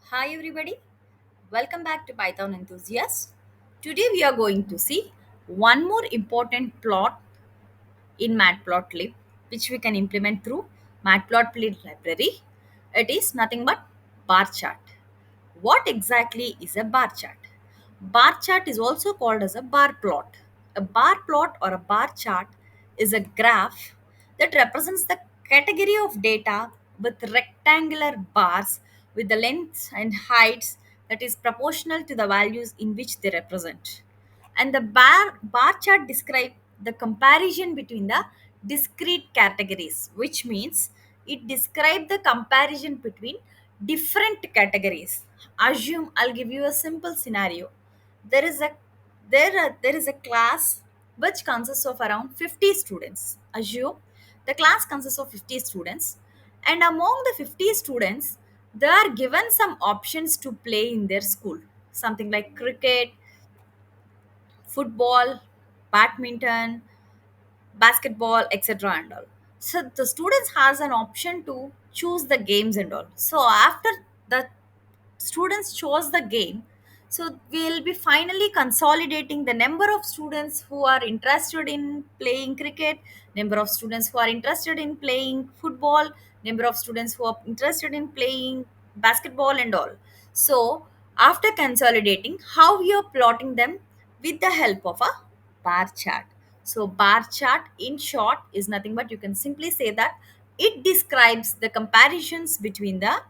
Hi everybody, welcome back to Python Enthusiast. Today we are going to see one more important plot in Matplotlib which we can implement through Matplotlib library. It is nothing but bar chart. What exactly is a bar chart? Bar chart is also called as a bar plot. A bar plot or a bar chart is a graph that represents the category of data with rectangular bars with the lengths and heights that is proportional to the values in which they represent. And the bar chart describe the comparison between the discrete categories, which means it describe the comparison between different categories. Assume, I'll give you a simple scenario. There is a there is a class which consists of around 50 students. Assume the class consists of 50 students, and among the 50 students they are given some options to play in their school, something like cricket, football, badminton, basketball, etc. and all. So the students has an option to choose the games and all. So after the students chose the game, so we'll be finally consolidating the number of students who are interested in playing cricket, number of students who are interested in playing football, number of students who are interested in playing basketball and all. So after consolidating, how we are plotting them with the help of a bar chart. So bar chart in short is nothing but you can simply say that it describes the comparisons between the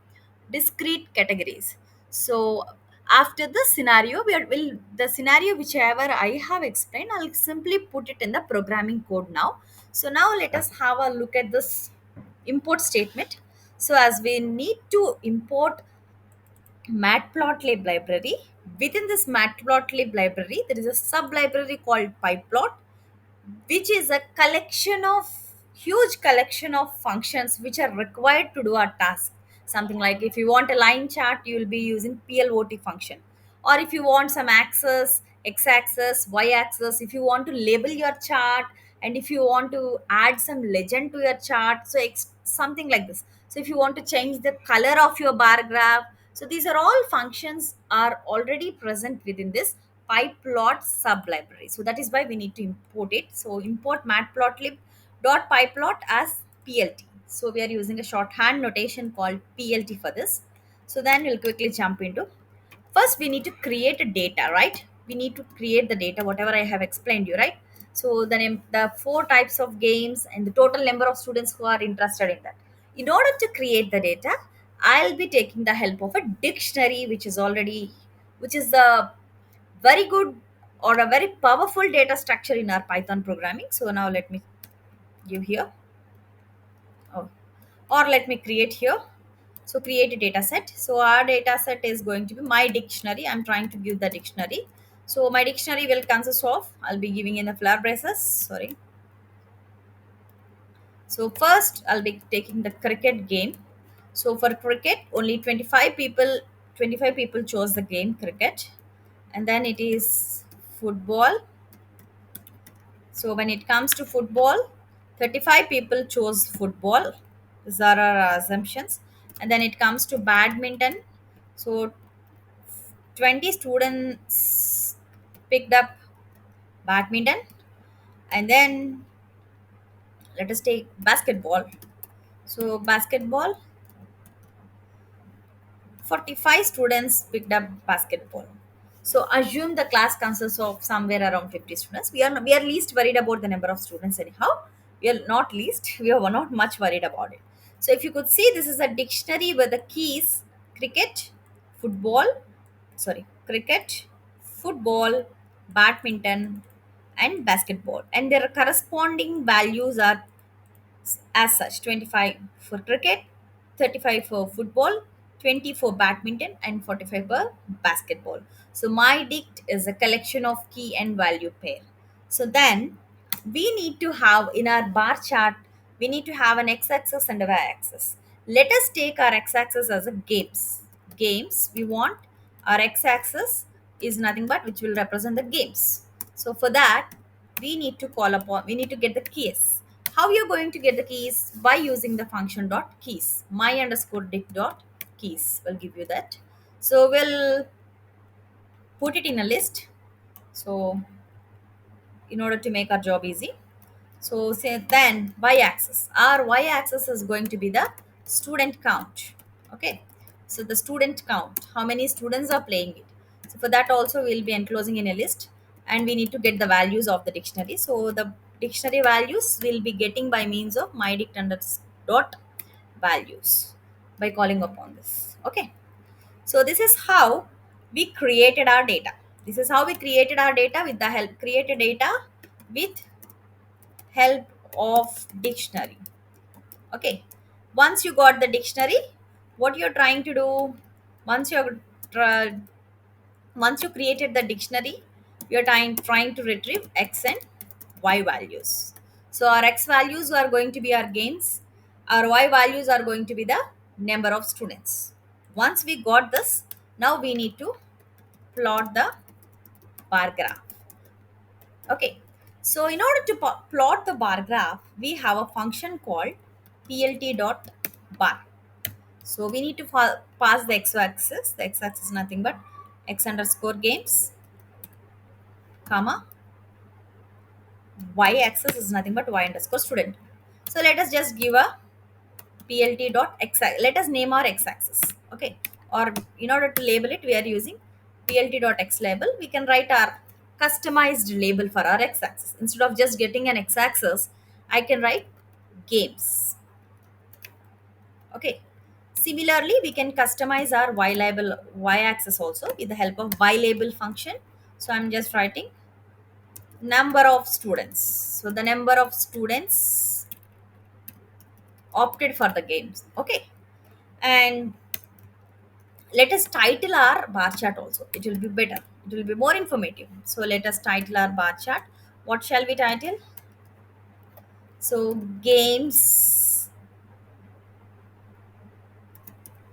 discrete categories. So after this scenario, will the scenario whichever I have explained, I'll simply put it in the programming code now. So now let us have a look at this import statement. So as we need to import Matplotlib library, within this Matplotlib library, there is a sub library called PyPlot, which is a collection of huge collection of functions which are required to do a task. Something like if you want a line chart, you will be using plot function, or if you want some axis, x-axis, y-axis, if you want to label your chart, and if you want to add some legend to your chart, so something like this. So if you want to change the color of your bar graph, so these are all functions are already present within this pyplot sub library. So that is why we need to import it. So import matplotlib.pyplot as plt. So we are using a shorthand notation called plt for this. So then we'll quickly jump into, first we need to create a data, right? We need to create the data whatever I have explained you, right? So the name, the four types of games and the total number of students who are interested in that. In order to create the data, I'll be taking the help of a dictionary, which is a very good or a very powerful data structure in our Python programming. So now let me give here, oh, or let me create here. So create a data set. So our data set is going to be my dictionary. I'm trying to give the dictionary. So my dictionary will consist of, I'll be giving in the flower braces, sorry. So first I'll be taking the cricket game. So for cricket, only 25 people chose the game cricket. And then it is football. So when it comes to football, 35 people chose football. These are our assumptions. And then it comes to badminton. So 20 students picked up badminton. And then let us take basketball. So basketball, 45 students picked up basketball. So assume the class consists of somewhere around 50 students. We are least worried about the number of students anyhow. We are not least, we are not much worried about it. So if you could see, this is a dictionary with the keys: cricket, football, cricket, football, badminton, and basketball. And their corresponding values are as such: 25 for cricket, 35 for football, 20 for badminton, and 45 for basketball. So my dict is a collection of key and value pair. So then we need to have in our bar chart, we need to have an x-axis and a y-axis. Let us take our x-axis as a games we want. Our x-axis is nothing but which will represent the games. So for that, we need to get the keys. How you're going to get the keys? By using the function dot keys. My underscore dict dot keys will give you that. So we'll put it in a list. So in order to make our job easy. So say then y-axis. Our y-axis is going to be the student count. Okay. So the student count, how many students are playing it. So for that also we'll be enclosing in a list, and we need to get the values of the dictionary. So the dictionary values will be getting by means of mydict dot values by calling upon this. Okay. So this is how we created our data. This is how we created our data with the help created data with help of dictionary. Okay. Once you got the dictionary, what you're trying to do, once you're tr- once you created the dictionary, you're trying to retrieve x and y values. So our x values are going to be our games, our y values are going to be the number of students. Once we got this, now we need to plot the bar graph. Okay, so in order to plot the bar graph, we have a function called plt.bar. So we need to pass the x-axis. The x-axis is nothing but x underscore games, comma, y-axis is nothing but y underscore student. So let us just give a plt.x. Let us name our x-axis. Okay, or in order to label it, we are using plt.x label. We can write our customized label for our x-axis. Instead of just getting an x-axis, I can write games. Okay. Similarly, we can customize our y label, y-axis also with the help of y label function. So I'm just writing number of students. So the number of students opted for the games. Okay. And let us title our bar chart also. It will be better. It will be more informative. So let us title our bar chart. What shall we title? So games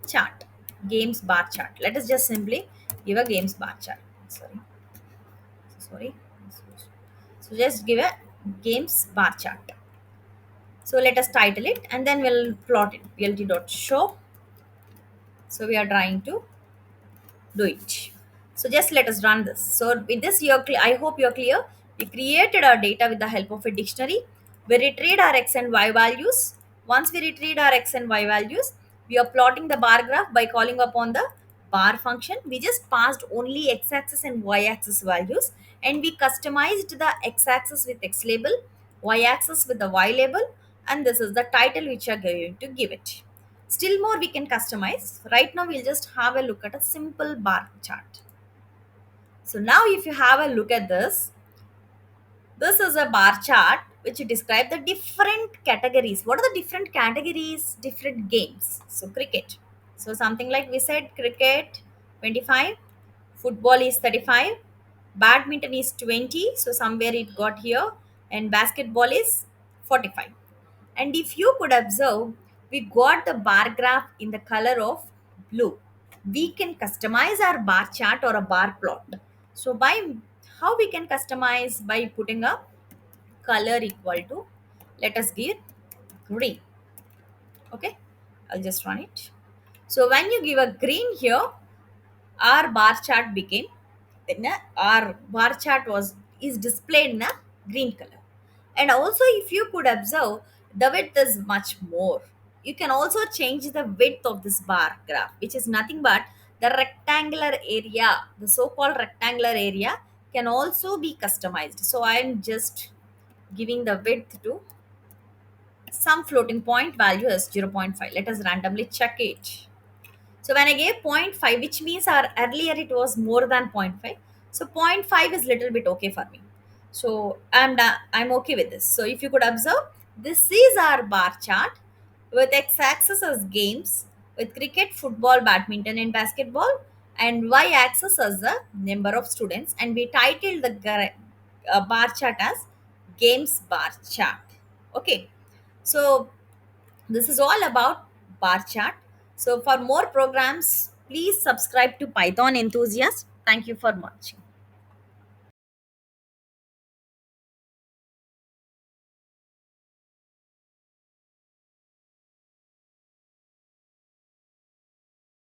chart. Games bar chart. Let us just simply give a games bar chart. Sorry. So just give a games bar chart. So let us title it and then we'll plot it. plt.show. So we are trying to do it. So just let us run this. So with this, I hope you're clear. We created our data with the help of a dictionary. We retrieved our x and y values. Once we retrieved our x and y values, we are plotting the bar graph by calling upon the bar function. We just passed only x-axis and y-axis values, and we customized the x-axis with x label, y-axis with the y label, and this is the title which you are going to give it. Still more we can customize. Right now we'll just have a look at a simple bar chart. So now if you have a look at this, this is a bar chart which describe the different categories. What are the different categories? Different games. So cricket. So something like we said cricket 25, football is 35, badminton is 20. So somewhere it got here, and basketball is 45. And if you could observe, we got the bar graph in the color of blue. We can customize our bar chart or a bar plot. So by how we can customize, by putting a color equal to, let us give green. Okay, I'll just run it. So when you give a green here, our bar chart became, then our bar chart was is displayed in a green color. And also if you could observe, the width is much more. You can also change the width of this bar graph, which is nothing but the rectangular area. The so-called rectangular area can also be customized. So I'm just giving the width to some floating point value as 0.5. Let us randomly check it. So when I gave zero point 0.5, which means our earlier it was more than zero point 0.5. So zero point 0.5 is little bit okay for me. So I'm okay with this. So if you could observe, this is our bar chart with x-axis as games, with cricket, football, badminton, and basketball, and y-axis as the number of students. And we titled the bar chart as games bar chart. Okay. So this is all about bar chart. So for more programs, please subscribe to Python Enthusiast. Thank you for watching.